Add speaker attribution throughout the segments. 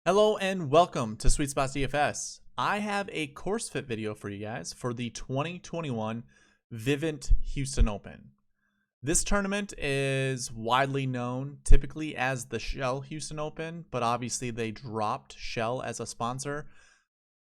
Speaker 1: Hello and welcome to SweetSpotDFS. I have a course fit video for you guys for the 2021 Vivint Houston Open. This tournament is widely known typically as the Shell Houston Open, but obviously they dropped Shell as a sponsor.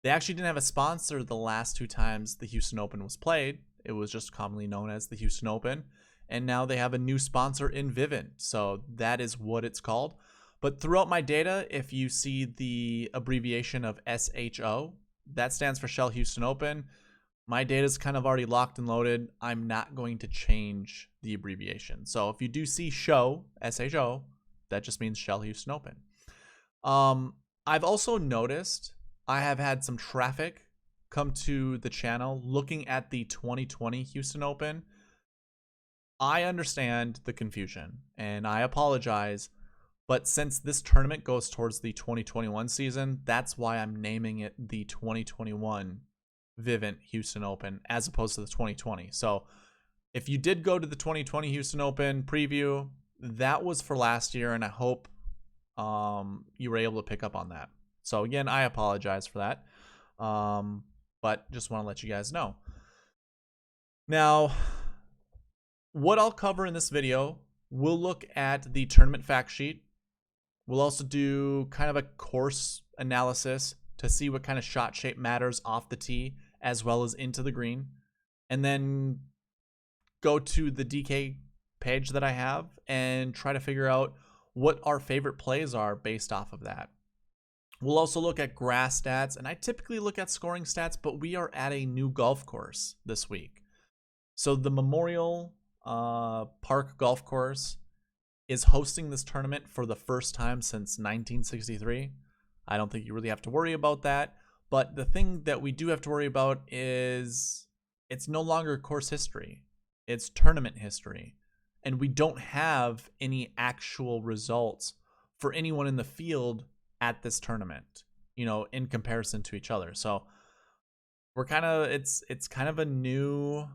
Speaker 1: They actually didn't have a sponsor the last two times the Houston Open was played. It was just commonly known as the Houston Open, and now they have a new sponsor in Vivint, so that is what it's called. But throughout my data, if you see the abbreviation of SHO, that stands for Shell Houston Open. My data is kind of already locked and loaded. I'm not going to change the abbreviation. So if you do see SHO, SHO, that just means Shell Houston Open. I've also noticed I have had some traffic come to the channel looking at the 2020 Houston Open. I understand the confusion and I apologize. But since this tournament goes towards the 2021 season, that's why I'm naming it the 2021 Vivint Houston Open as opposed to the 2020. So if you did go to the 2020 Houston Open preview, that was for last year, and I hope you were able to pick up on that. So again, I apologize for that, but just want to let you guys know. Now, what I'll cover in this video, we'll look at the tournament fact sheet. We'll also do kind of a course analysis to see what kind of shot shape matters off the tee as well as into the green. And then go to the DK page that I have and try to figure out what our favorite plays are based off of that. We'll also look at grass stats, and I typically look at scoring stats, but we are at a new golf course this week. So the Memorial Park Golf Course is hosting this tournament for the first time since 1963. I don't think you really have to worry about that. But the thing that we do have to worry about is it's no longer course history. It's tournament history. And we don't have any actual results for anyone in the field at this tournament, you know, in comparison to each other. So we're kind of, it's kind of a new,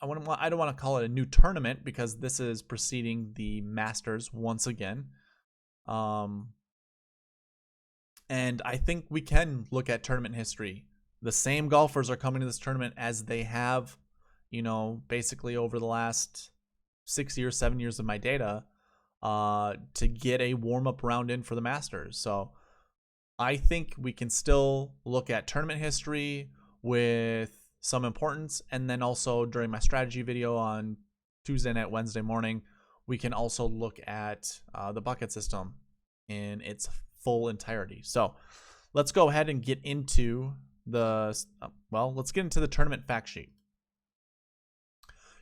Speaker 1: I don't want to call it a new tournament because this is preceding the Masters once again. And I think we can look at tournament history. The same golfers are coming to this tournament as they have, you know, basically over the last 6 years, 7 years of my data to get a warm-up round in for the Masters. So I think we can still look at tournament history with some importance, and then also during my strategy video on Tuesday night, Wednesday morning, we can also look at the bucket system in its full entirety. So let's go ahead and get into the let's get into the tournament fact sheet.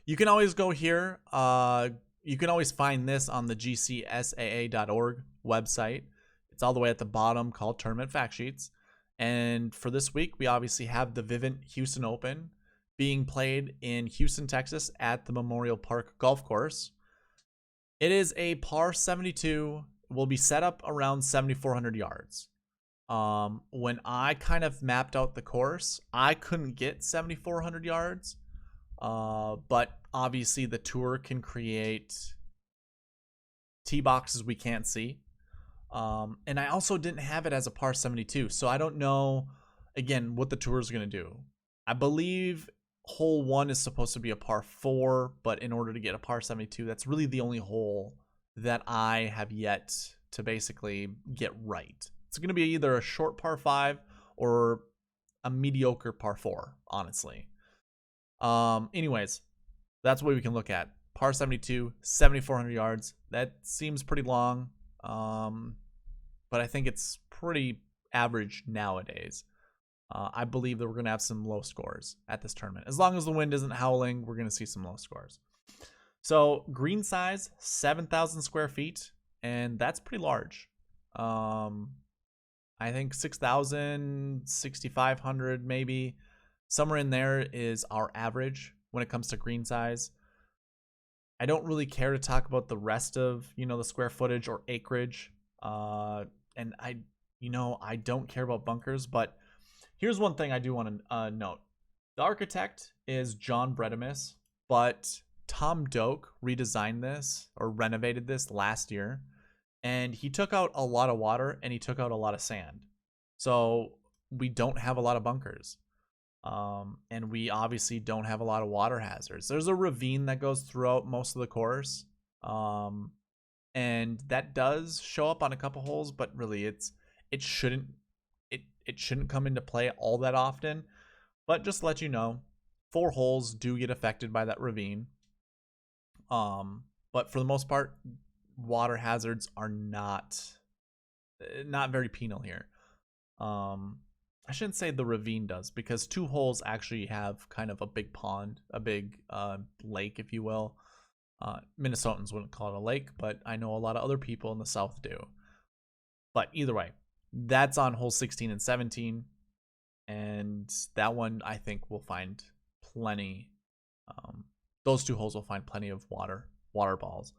Speaker 1: You can always go here. You can always find this on the gcsaa.org website. It's all the way at the bottom, called Tournament Fact Sheets. And for this week, we obviously have the Vivint Houston Open being played in Houston, Texas at the Memorial Park Golf Course. It is a par 72, will be set up around 7,400 yards. When I kind of mapped out the course, I couldn't get 7,400 yards, but obviously the tour can create tee boxes we can't see. And I also didn't have it as a par 72, so I don't know, again, what the tour is going to do. I believe hole 1 is supposed to be a par 4, but in order to get a par 72, that's really the only hole that I have yet to basically get right. It's going to be either a short par 5 or a mediocre par 4, honestly. Anyways, that's what we can look at. Par 72, 7,400 yards. That seems pretty long. But I think it's pretty average nowadays. I believe that we're going to have some low scores at this tournament. As long as the wind isn't howling, we're going to see some low scores. So green size, 7,000 square feet, and that's pretty large. I think 6,000, 6,500 maybe. Somewhere in there is our average when it comes to green size. I don't really care to talk about the rest of, you know, the square footage or acreage. And I don't care about bunkers, but here's one thing I do want to note. The architect is John Bredemis, but Tom Doak redesigned this or renovated this last year, and he took out a lot of water and he took out a lot of sand. So we don't have a lot of bunkers. And we obviously don't have a lot of water hazards. There's a ravine that goes throughout most of the course. And that does show up on a couple holes, but really it shouldn't come into play all that often. But just to let you know, 4 holes do get affected by that ravine. But for the most part, water hazards are not very penal here. I shouldn't say the ravine does, because 2 holes actually have kind of a big pond, a big lake, if you will. Minnesotans wouldn't call it a lake, but I know a lot of other people in the South do. But either way, that's on hole 16 and 17. And that one, I think, will find plenty. Those 2 holes will find plenty of water balls.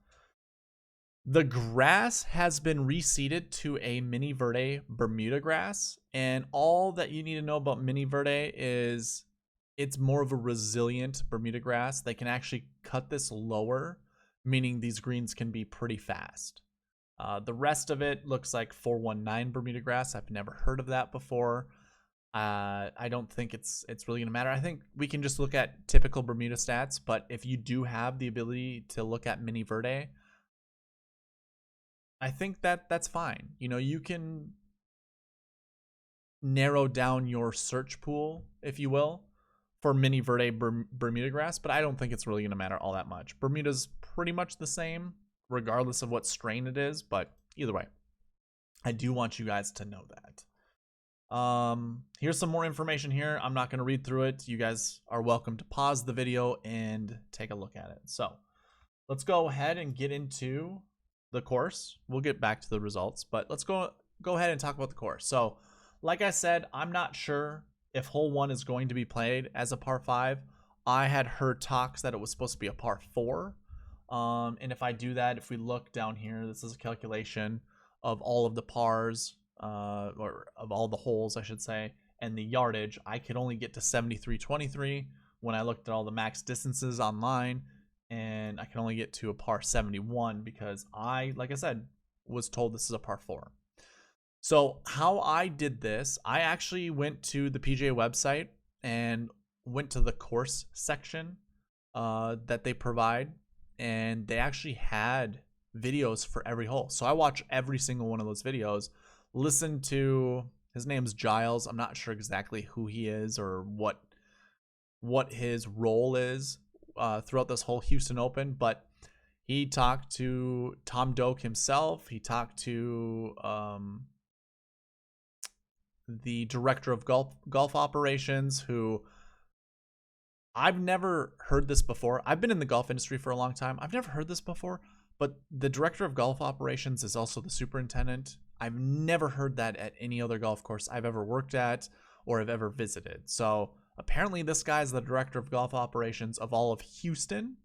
Speaker 1: The grass has been reseeded to a Mini Verde Bermuda grass. And all that you need to know about Mini Verde is it's more of a resilient Bermuda grass. They can actually cut this lower, meaning these greens can be pretty fast. The rest of it looks like 419 Bermuda grass. I've never heard of that before. I don't think it's really going to matter. I think we can just look at typical Bermuda stats, but if you do have the ability to look at Mini Verde, I think that's fine. You know, you can narrow down your search pool, if you will, for Mini Verde Bermuda grass, but I don't think it's really going to matter all that much. Bermuda's pretty much the same, regardless of what strain it is, but either way, I do want you guys to know that. Here's some more information here. I'm not going to read through it. You guys are welcome to pause the video and take a look at it. So let's go ahead and get into the course. We'll get back to the results, but let's go ahead and talk about the course. So like I said, I'm not sure if hole 1 is going to be played as a par 5. I had heard talks that it was supposed to be a par 4. And if I do that, if we look down here, this is a calculation of all of the pars, or of all the holes, I should say, and the yardage. I could only get to 73.23 when I looked at all the max distances online, and I can only get to a par 71 because like I said, was told this is a par 4. So how I did this, I actually went to the PGA website and went to the course section that they provide, and they actually had videos for every hole. So I watched every single one of those videos, listened to, his name's Giles. I'm not sure exactly who he is or what his role is throughout this whole Houston Open, but he talked to Tom Doak himself. He talked to the director of golf operations, who I've never heard this before. I've been in the golf industry for a long time. I've never heard this before, but the director of golf operations is also the superintendent. I've never heard that at any other golf course I've ever worked at or have ever visited. So apparently this guy is the director of golf operations of all of Houston,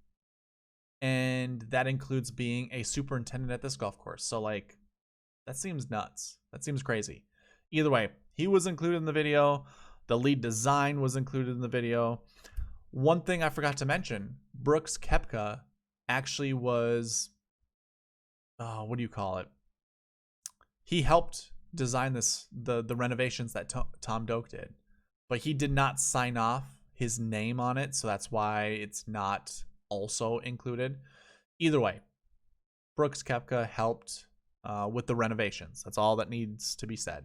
Speaker 1: and that includes being a superintendent at this golf course. So like, that seems nuts. That seems crazy. Either way, he was included in the video. The lead design was included in the video. One thing I forgot to mention, Brooks Koepka actually was, what do you call it? He helped design the renovations that Tom Doak did, but he did not sign off his name on it, so that's why it's not also included. Either way, Brooks Koepka helped with the renovations. That's all that needs to be said.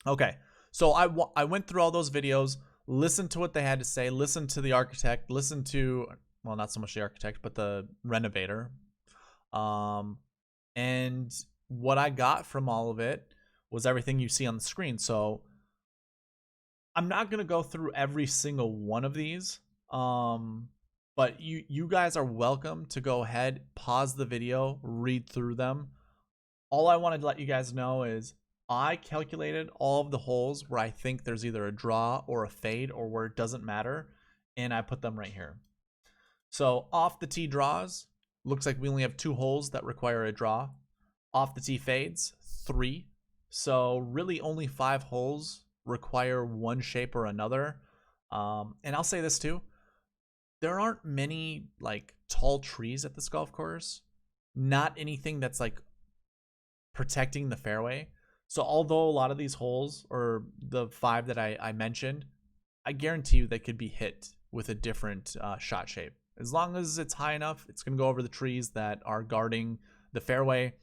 Speaker 1: Okay, so I went through all those videos, listened to what they had to say, listened to the architect, listened to, well, not so much the architect, but the renovator. And what I got from all of it was everything you see on the screen. So I'm not going to go through every single one of these, but you guys are welcome to go ahead, pause the video, read through them. All I wanted to let you guys know is I calculated all of the holes where I think there's either a draw or a fade or where it doesn't matter, and I put them right here. So off the tee draws, looks like we only have 2 holes that require a draw. Off the tee fades, 3. So really only 5 holes require one shape or another. And I'll say this too, there aren't many like tall trees at this golf course. Not anything that's like protecting the fairway. So although a lot of these holes, or the 5 that I mentioned, I guarantee you they could be hit with a different shot shape. As long as it's high enough, it's going to go over the trees that are guarding the fairway.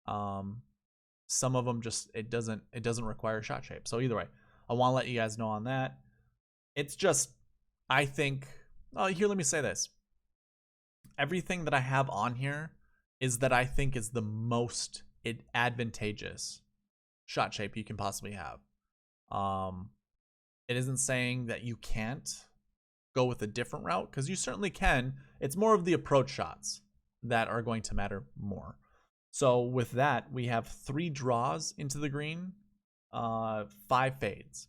Speaker 1: Some of them just it doesn't require a shot shape. So either way, I want to let you guys know on that. It's just, I think, here, let me say this. Everything that I have on here is that I think is the most advantageous shot shape you can possibly have. It isn't saying that you can't go with a different route, because you certainly can. It's more of the approach shots that are going to matter more. So with that, we have 3 draws into the green, 5 fades.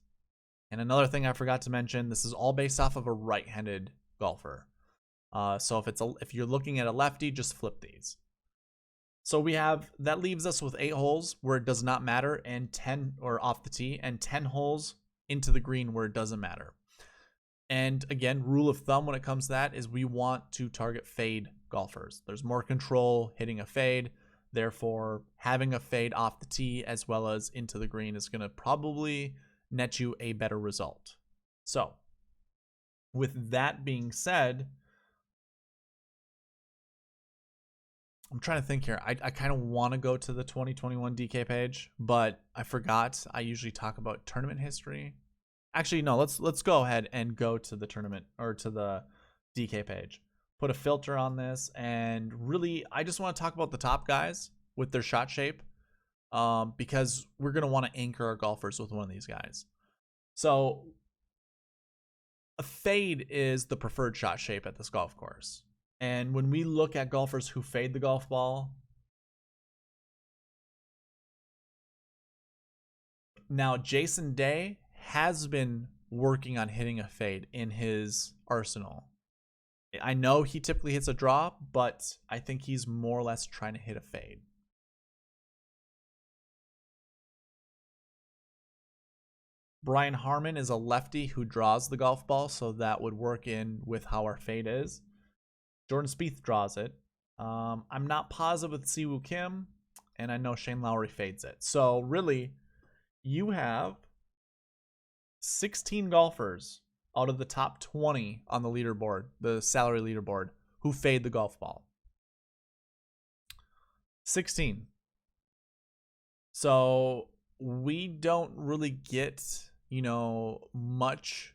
Speaker 1: And another thing I forgot to mention, this is all based off of a right-handed golfer. So if you're looking at a lefty, just flip these. So that leaves us with 8 holes where it does not matter, and 10 or off the tee, and 10 holes into the green where it doesn't matter. And again, rule of thumb when it comes to that is we want to target fade golfers. There's more control hitting a fade. Therefore, having a fade off the tee as well as into the green is going to probably net you a better result. So, with that being said, I'm trying to think here. I kind of want to go to the 2021 DK page, but I forgot. I usually talk about tournament history. Actually, no, let's go ahead and go to the tournament, or to the DK page. Put a filter on this, and really, I just want to talk about the top guys with their shot shape, because we're going to want to anchor our golfers with one of these guys. So a fade is the preferred shot shape at this golf course. And when we look at golfers who fade the golf ball, now Jason Day has been working on hitting a fade in his arsenal. I know he typically hits a draw, but I think he's more or less trying to hit a fade. Brian Harmon is a lefty who draws the golf ball, so that would work in with how our fade is. Jordan Spieth draws it. I'm not positive with Siwoo Kim, and I know Shane Lowry fades it. So really, you have 16 golfers out of the top 20 on the leaderboard, the salary leaderboard, who fade the golf ball. 16. So we don't really get, much.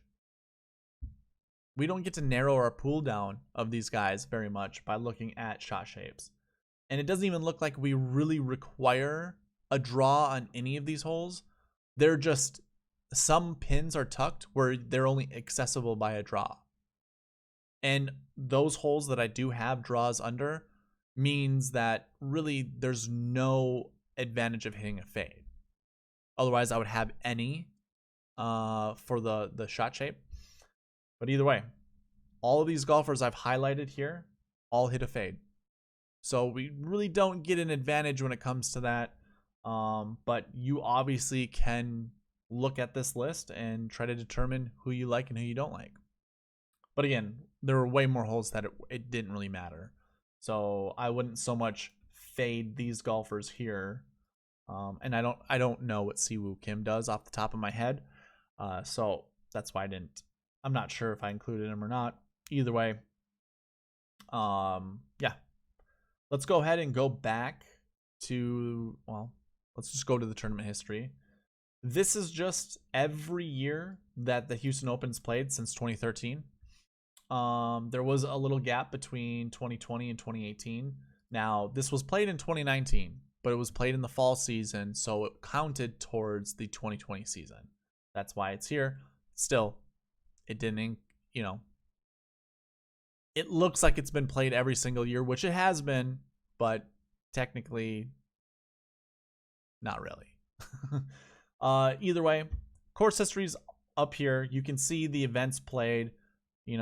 Speaker 1: We don't get to narrow our pool down of these guys very much by looking at shot shapes. And it doesn't even look like we really require a draw on any of these holes. They're just, some pins are tucked where they're only accessible by a draw. And those holes that I do have draws under means that really there's no advantage of hitting a fade. Otherwise, I would have any for the shot shape. But either way, all of these golfers I've highlighted here all hit a fade. So we really don't get an advantage when it comes to that. But you obviously can look at this list and try to determine who you like and who you don't like. But again, there were way more holes that it didn't really matter. So I wouldn't so much fade these golfers here. And I don't know what Siwoo Kim does off the top of my head. So that's why I'm not sure if I included him or not. Either way, yeah. Let's go ahead and go back to, let's just go to the tournament history. This is just every year that the Houston Open's played since 2013. There was a little gap between 2020 and 2018. Now, this was played in 2019, but it was played in the fall season, so it counted towards the 2020 season. That's why it's here. Still, it didn't, it looks like it's been played every single year, which it has been, but technically, not really. Either way, course history's up here. You can see the events played.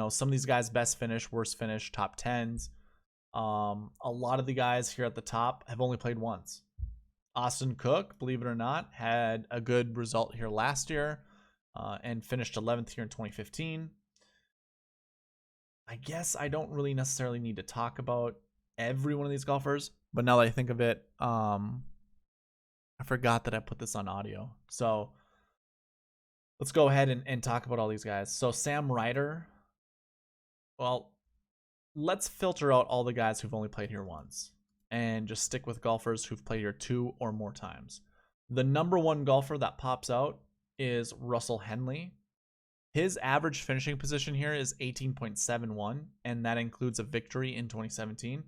Speaker 1: Some of these guys' best finish, worst finish, top 10s. A lot of the guys here at the top have only played once. Austin Cook, believe it or not, had a good result here last year and finished 11th here in 2015. I guess I don't really necessarily need to talk about every one of these golfers, but now that I think of it, I forgot that I put this on audio. So let's go ahead and talk about all these guys. So Sam Ryder, well, let's filter out all the guys who've only played here once and just stick with golfers who've played here 2 or more times. The number 1 golfer that pops out is Russell Henley. His average finishing position here is 18.71, and that includes a victory in 2017.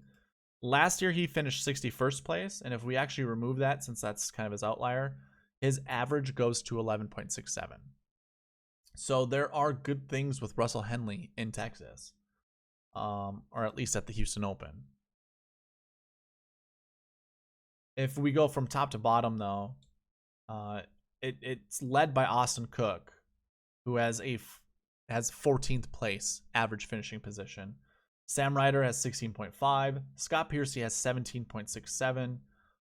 Speaker 1: Last year, he finished 61st place, and if we actually remove that, since that's kind of his outlier, his average goes to 11.67. So there are good things with Russell Henley in Texas, or at least at the Houston Open. If we go from top to bottom, though, it's led by Austin Cook, who has 14th place average finishing position. Sam Ryder has 16.5. Scott Piercy has 17.67.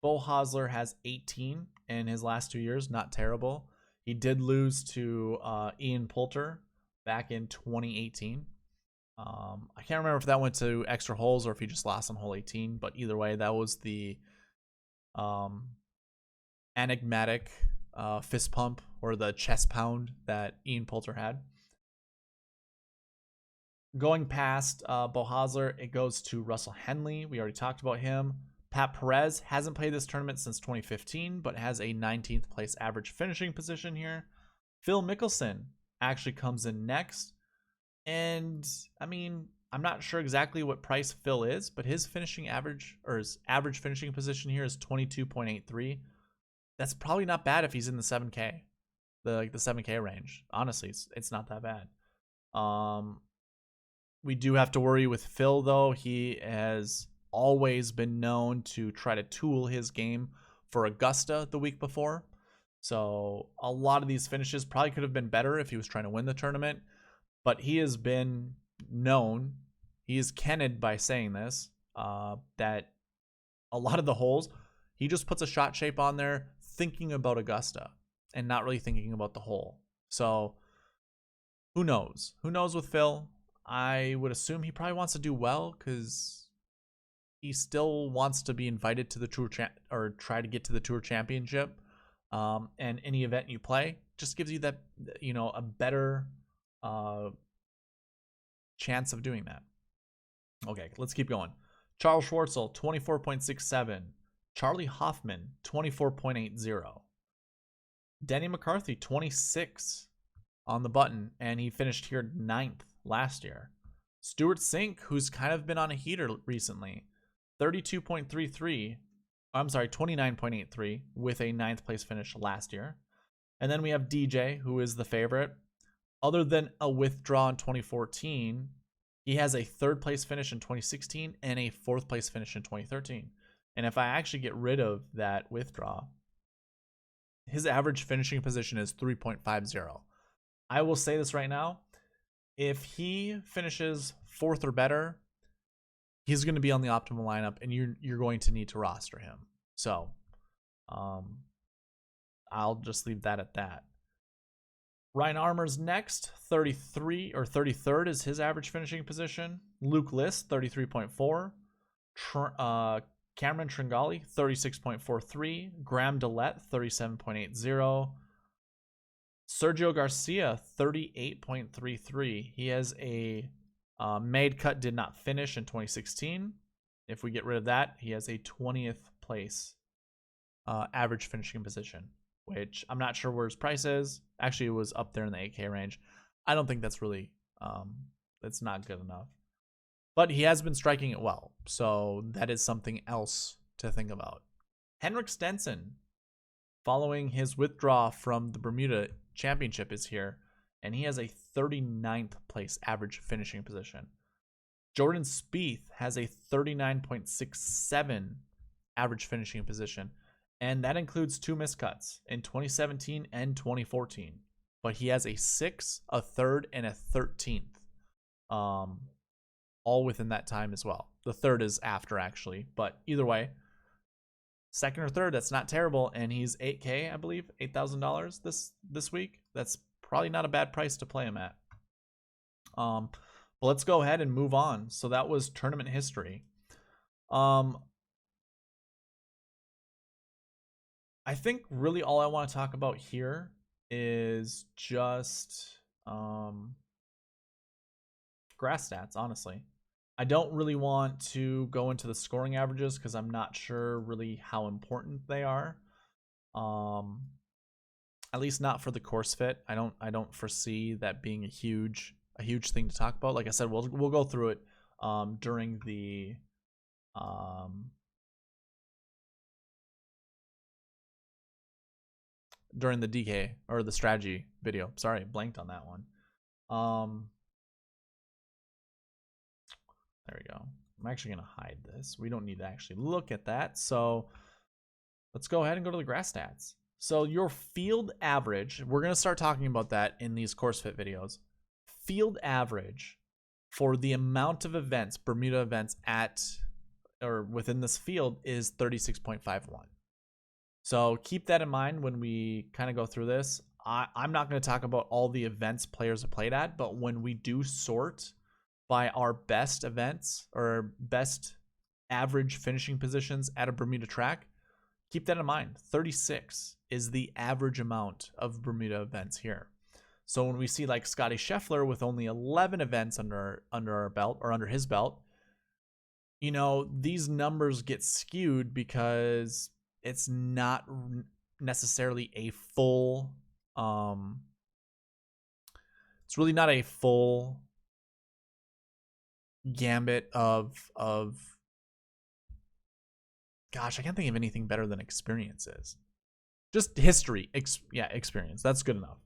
Speaker 1: Beau Hossler has 18 in his last 2 years. Not terrible. He did lose to Ian Poulter back in 2018. I can't remember if that went to extra holes or if he just lost on hole 18. But either way, that was the enigmatic fist pump or the chest pound that Ian Poulter had. Going past Beau Hossler, it goes to Russell Henley. We already talked about him. Pat Perez hasn't played this tournament since 2015, but has a 19th place average finishing position here. Phil Mickelson actually comes in next. And, I mean, I'm not sure exactly what price Phil is, but his finishing average, or his average finishing position here is 22.83. That's probably not bad if he's in the 7K, the 7K range. Honestly, it's not that bad. We do have to worry with Phil, though. He has always been known to try to tool his game for Augusta the week before. So a lot of these finishes probably could have been better if he was trying to win the tournament. But he has been known, he is kenned by saying this, that a lot of the holes, he just puts a shot shape on there thinking about Augusta and not really thinking about the hole. So who knows? Who knows with Phil? I would assume he probably wants to do well because he still wants to be invited to the Tour or try to get to the Tour Championship. And any event you play just gives you that, a better chance of doing that. Okay, let's keep going. Charles Schwartzel, 24.67. Charlie Hoffman, 24.80. Denny McCarthy, 26 on the button, and he finished here 9th last year. Stuart Sink, who's kind of been on a heater recently, 32.33. I'm sorry, 29.83 with a 9th place finish last year. And then we have DJ, who is the favorite. Other than a withdraw in 2014, he has a 3rd place finish in 2016 and a 4th place finish in 2013. And if I actually get rid of that withdraw, his average finishing position is 3.50. I will say this right now. If he finishes 4th or better, he's going to be on the optimal lineup, and you're going to need to roster him. So, I'll just leave that at that. Ryan Armour's next, 33 or 33rd is his average finishing position. Luke List, 33.4. Cameron Tringali, 36.43. Graham Dillette, 37.80. Sergio Garcia, 38.33. He has a made cut, did not finish in 2016. If we get rid of that, he has a 20th place average finishing position, which I'm not sure where his price is. Actually, it was up there in the 8K range. I don't think that's really, that's not good enough. But he has been striking it well, so that is something else to think about. Henrik Stenson, following his withdrawal from the Bermuda Championship, is here, and he has a 39th place average finishing position. Jordan Spieth has a 39.67 average finishing position, and that includes 2 miscuts in 2017 and 2014. But he has a 6th, a 3rd, and a 13th, all within that time as well. The 3rd is after, actually, but either way, 2nd or 3rd, that's not terrible, and he's $8K, I believe, $8,000 this week. That's probably not a bad price to play him at. But let's go ahead and move on. So that was tournament history. I think really all I want to talk about here is just grass stats, honestly. I don't really want to go into the scoring averages because I'm not sure really how important they are. At least not for the course fit. I don't foresee that being a huge thing to talk about. Like I said, we'll go through it during the DK or the strategy video. Sorry, blanked on that one. There we go. I'm actually going to hide this. We don't need to actually look at that. So let's go ahead and go to the grass stats. So your field average, we're going to start talking about that in these course fit videos. Field average for the amount of events, Bermuda events at or within this field is 36.51. So keep that in mind when we kind of go through this. I'm not going to talk about all the events players have played at, but when we do sort by our best events or best average finishing positions at a Bermuda track, keep that in mind. 36 is the average amount of Bermuda events here. So when we see like Scotty Scheffler with only 11 events under our belt or under his belt, you know, these numbers get skewed because it's not necessarily a full it's really not a full gambit of gosh, I can't think of anything better than experiences. Just history. Experience. That's good enough.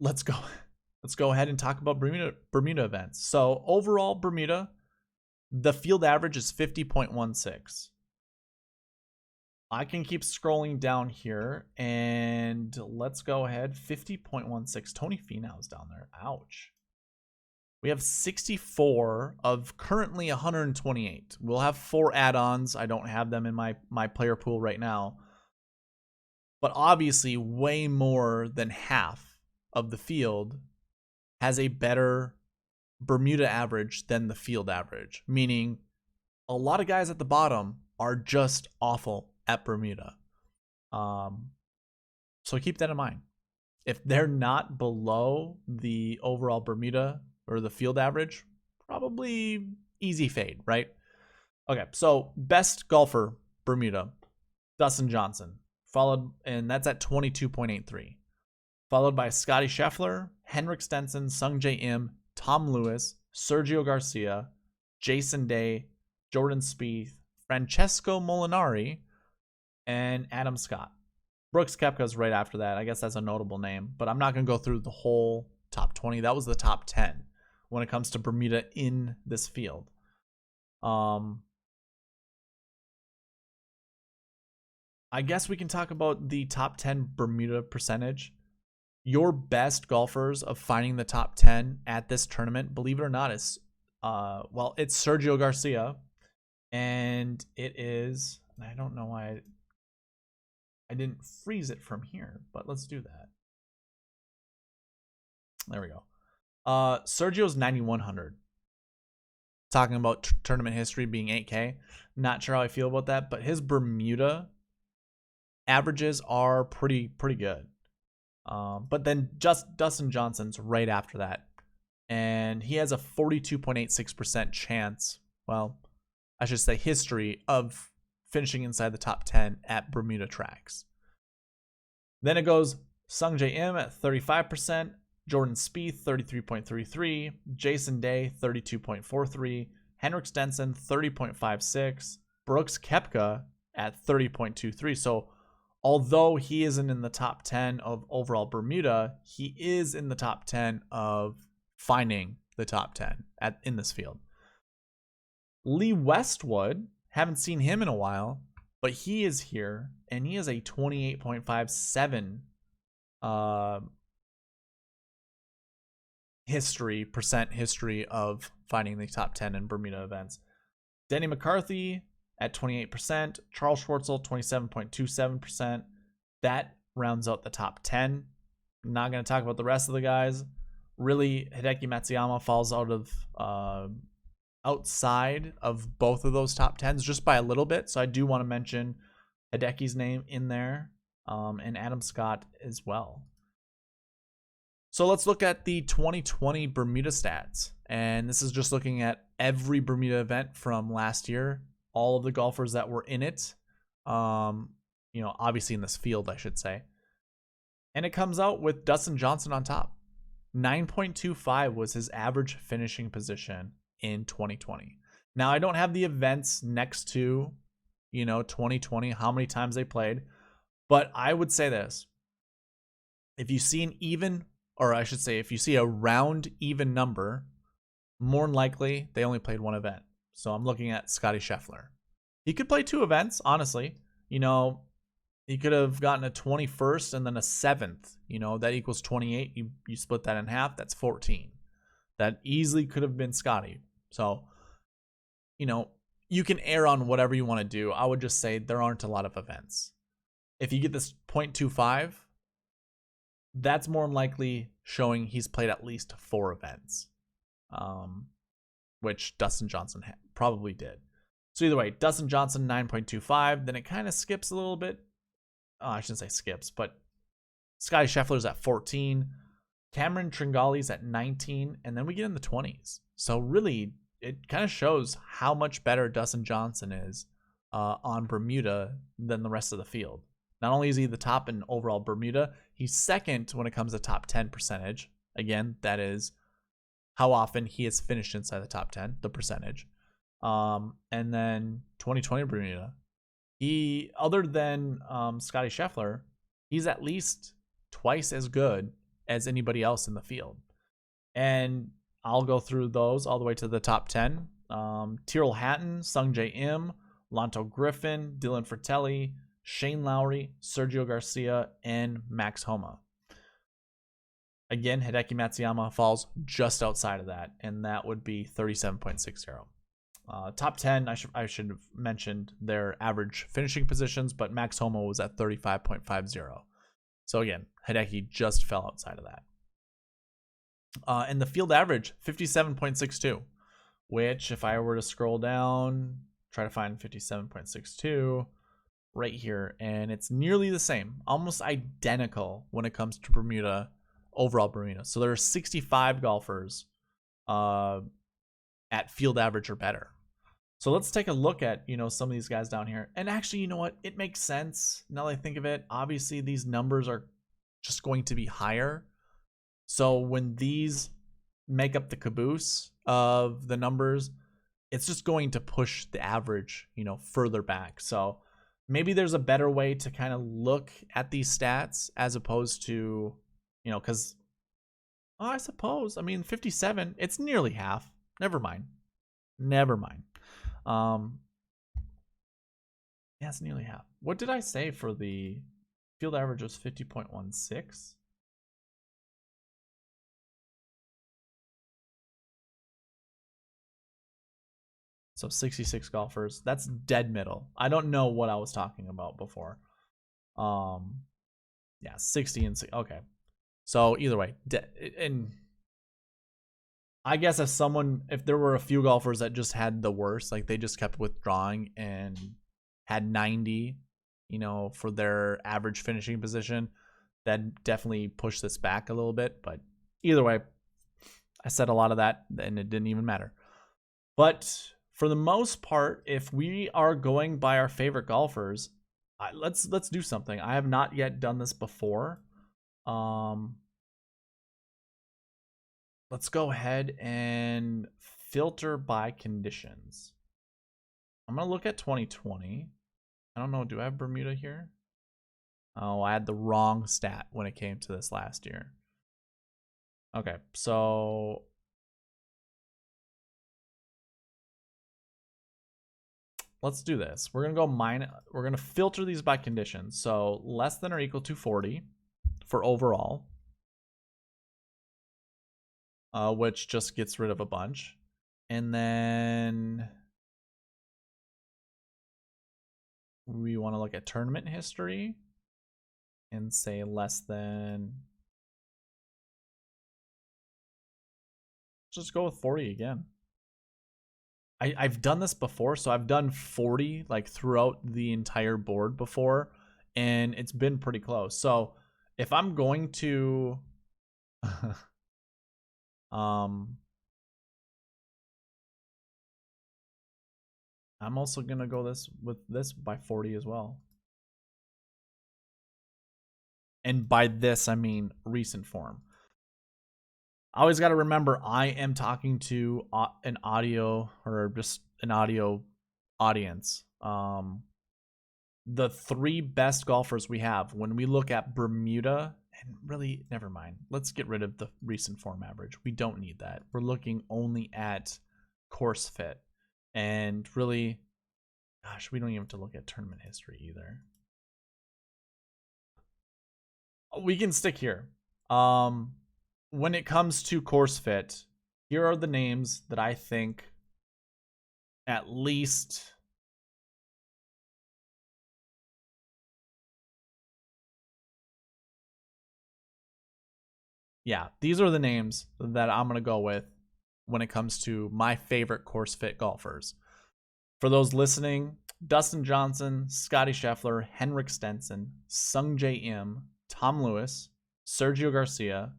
Speaker 1: Let's go ahead and talk about Bermuda events. So overall Bermuda, the field average is 50.16. I can keep scrolling down here and let's go ahead. 50.16. Tony Finau's down there. Ouch. We have 64 of currently 128. We'll have 4 add-ons. I don't have them in my player pool right now. But obviously way more than half of the field has a better Bermuda average than the field average. Meaning a lot of guys at the bottom are just awful at Bermuda. So keep that in mind. If they're not below the overall Bermuda or the field average, probably easy fade, right? Okay, so best golfer, Bermuda, Dustin Johnson, followed, and that's at 22.83. Followed by Scotty Scheffler, Henrik Stenson, Sungjae Im, Tom Lewis, Sergio Garcia, Jason Day, Jordan Spieth, Francesco Molinari, and Adam Scott. Brooks Koepka's right after that. I guess that's a notable name, but I'm not going to go through the whole top 20. That was the top 10 when it comes to Bermuda in this field. I guess we can talk about the top 10 Bermuda percentage. Your best golfers of finding the top 10 at this tournament, believe it or not, is it's Sergio Garcia, and it is, I don't know why I didn't freeze it from here, but let's do that. There we go. Sergio's 9,100. Talking about tournament history being 8K. Not sure how I feel about that, but his Bermuda averages are pretty good. But then just Dustin Johnson's right after that. And he has a 42.86% chance, well, I should say history of finishing inside the top 10 at Bermuda tracks. Then it goes Sungjae Im at 35%, Jordan Spieth 33.33, Jason Day 32.43, Henrik Stenson 30.56, Brooks Koepka at 30.23. So although he isn't in the top 10 of overall Bermuda, he is in the top 10 of finding the top 10 in this field. Lee Westwood, haven't seen him in a while, but he is here, and he has a 28.57 history of finding the top 10 in Bermuda events. Denny McCarthy at 28%, Charles Schwartzel 27.27%. That rounds out the top 10. I'm not going to talk about the rest of the guys. Really, Hideki Matsuyama falls out of outside of both of those top 10s just by a little bit. So I do want to mention Hideki's name in there, and Adam Scott as well. So let's look at the 2020 Bermuda stats. And this is just looking at every Bermuda event from last year, all of the golfers that were in it. You know, obviously in this field, I should say. And it comes out with Dustin Johnson on top. 9.25 was his average finishing position in 2020. Now, I don't have the events next to, you know, 2020, how many times they played. But I would say this. If you see an even, or I should say, if you see a round even number, more than likely they only played one event. So I'm looking at Scottie Scheffler. He could play 2 events, honestly. You know, he could have gotten a 21st and then a 7th. You know, that equals 28. You split that in half, that's 14. That easily could have been Scottie. So, you know, you can err on whatever you want to do. I would just say there aren't a lot of events. If you get this 0.25, that's more than likely showing he's played at least 4 events, which Dustin Johnson probably did. So either way, Dustin Johnson 9.25. Then it kind of skips a little bit. Oh, I shouldn't say skips, but Scottie Scheffler's at 14. Cameron Tringale's at 19. And then we get in the 20s. So really, it kind of shows how much better Dustin Johnson is on Bermuda than the rest of the field. Not only is he the top in overall Bermuda, he's second when it comes to top 10 percentage. Again, that is how often he has finished inside the top 10, the percentage. And then 2020 Bermuda. He, other than Scottie Scheffler, he's at least twice as good as anybody else in the field. And I'll go through those all the way to the top 10. Tyrrell Hatton, Sungjae Im, Lanto Griffin, Dylan Fratelli, Shane Lowry, Sergio Garcia, and Max Homa. Again, Hideki Matsuyama falls just outside of that, and that would be 37.60. Top 10, I should have mentioned their average finishing positions, but Max Homa was at 35.50. So again, Hideki just fell outside of that. And the field average, 57.62, which if I were to scroll down, try to find 57.62 right here, and it's nearly the same, almost identical when it comes to Bermuda, overall Bermuda. So there are 65 golfers at field average or better. So let's take a look at, you know, some of these guys down here. And actually, you know what? It makes sense now that I think of it. Obviously, these numbers are just going to be higher. So when these make up the caboose of the numbers, it's just going to push the average, you know, further back. So maybe there's a better way to kind of look at these stats as opposed to, you know, because I suppose, I mean, 57, it's nearly half. Never mind. Yeah, it's nearly half. What did I say for the field average was 50.16? So 66 golfers. That's dead middle. I don't know what I was talking about before. Yeah, 60 and 60. Okay. So either way, and I guess if there were a few golfers that just had the worst, like they just kept withdrawing and had 90, you know, for their average finishing position, that definitely pushed this back a little bit. But either way, I said a lot of that and it didn't even matter. But for the most part, if we are going by our favorite golfers, let's do something. I have not yet done this before. Let's go ahead and filter by conditions. I'm going to look at 2020. I don't know. Do I have Bermuda here? Oh, I had the wrong stat when it came to this last year. Okay, so let's do this. We're going to we're going to filter these by conditions. So less than or equal to 40 for overall. Which just gets rid of a bunch. And then we want to look at tournament history and say less than. Just go with 40 again. I've done this before, so I've done 40 like throughout the entire board before, and it's been pretty close. So if I'm going to I'm also gonna go with this by 40 as well. And by this I mean recent form. I always got to remember I am talking to an audio or just an audio audience. The 3 best golfers we have when we look at Bermuda, and really, never mind. Let's get rid of the recent form average. We don't need that. We're looking only at course fit. And really, gosh, we don't even have to look at tournament history either. We can stick here. When it comes to course fit, here are the names that I think at least these are the names that I'm going to go with when it comes to my favorite course fit golfers. For those listening, Dustin Johnson, Scotty Scheffler, Henrik Stenson, Sung Jae Im, Tom Lewis, Sergio Garcia,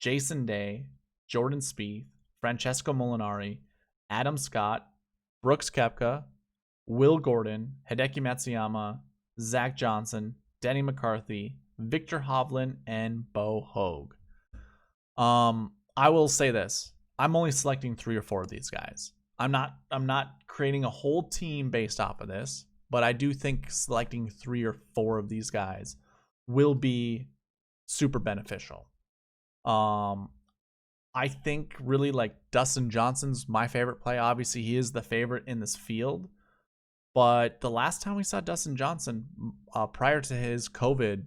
Speaker 1: Jason Day, Jordan Spieth, Francesco Molinari, Adam Scott, Brooks Koepka, Will Gordon, Hideki Matsuyama, Zach Johnson, Denny McCarthy, Victor Hovland, and Bo Hoag. I will say this. I'm only selecting 3 or 4 of these guys. I'm not creating a whole team based off of this, but I do think selecting 3 or 4 of these guys will be super beneficial. I think really like Dustin Johnson's my favorite play. Obviously, he is the favorite in this field. But the last time we saw Dustin Johnson, prior to his COVID,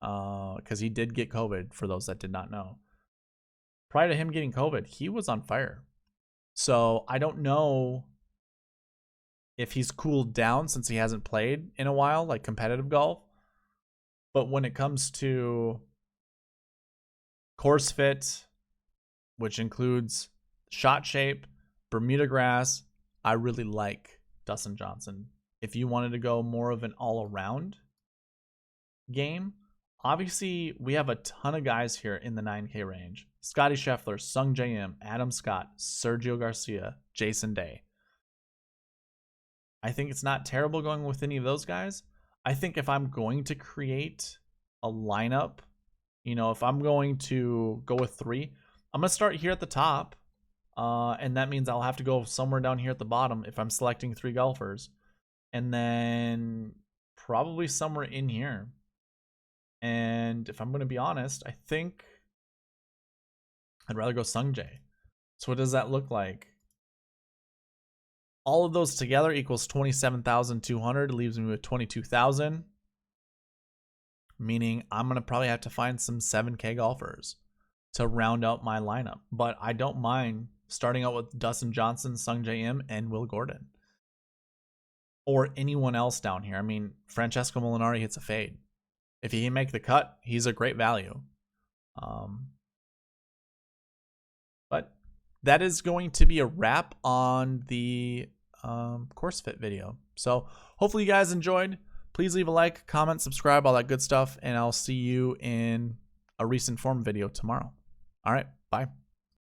Speaker 1: because he did get COVID, for those that did not know. Prior to him getting COVID, he was on fire. So I don't know if he's cooled down since he hasn't played in a while, like competitive golf. But when it comes to course fit, which includes shot shape, Bermuda grass, I really like Dustin Johnson. If you wanted to go more of an all-around game, obviously we have a ton of guys here in the 9K range. Scotty Scheffler, Sung Jae Im, Adam Scott, Sergio Garcia, Jason Day. I think it's not terrible going with any of those guys. I think if I'm going to create a lineup, if I'm going to go with 3, I'm going to start here at the top. And that means I'll have to go somewhere down here at the bottom if I'm selecting 3 golfers. And then probably somewhere in here. And if I'm going to be honest, I think I'd rather go Sung Jae. So what does that look like? All of those together equals 27,200. Leaves me with 22,000. Meaning I'm going to probably have to find some 7K golfers to round out my lineup. But I don't mind starting out with Dustin Johnson, Sung Jae Im, and Will Gordon. Or anyone else down here. I mean, Francesco Molinari hits a fade. If he can make the cut, he's a great value. But that is going to be a wrap on the course fit video. So hopefully you guys enjoyed. Please leave a like, comment, subscribe, all that good stuff. And I'll see you in a recent form video tomorrow. All right, bye.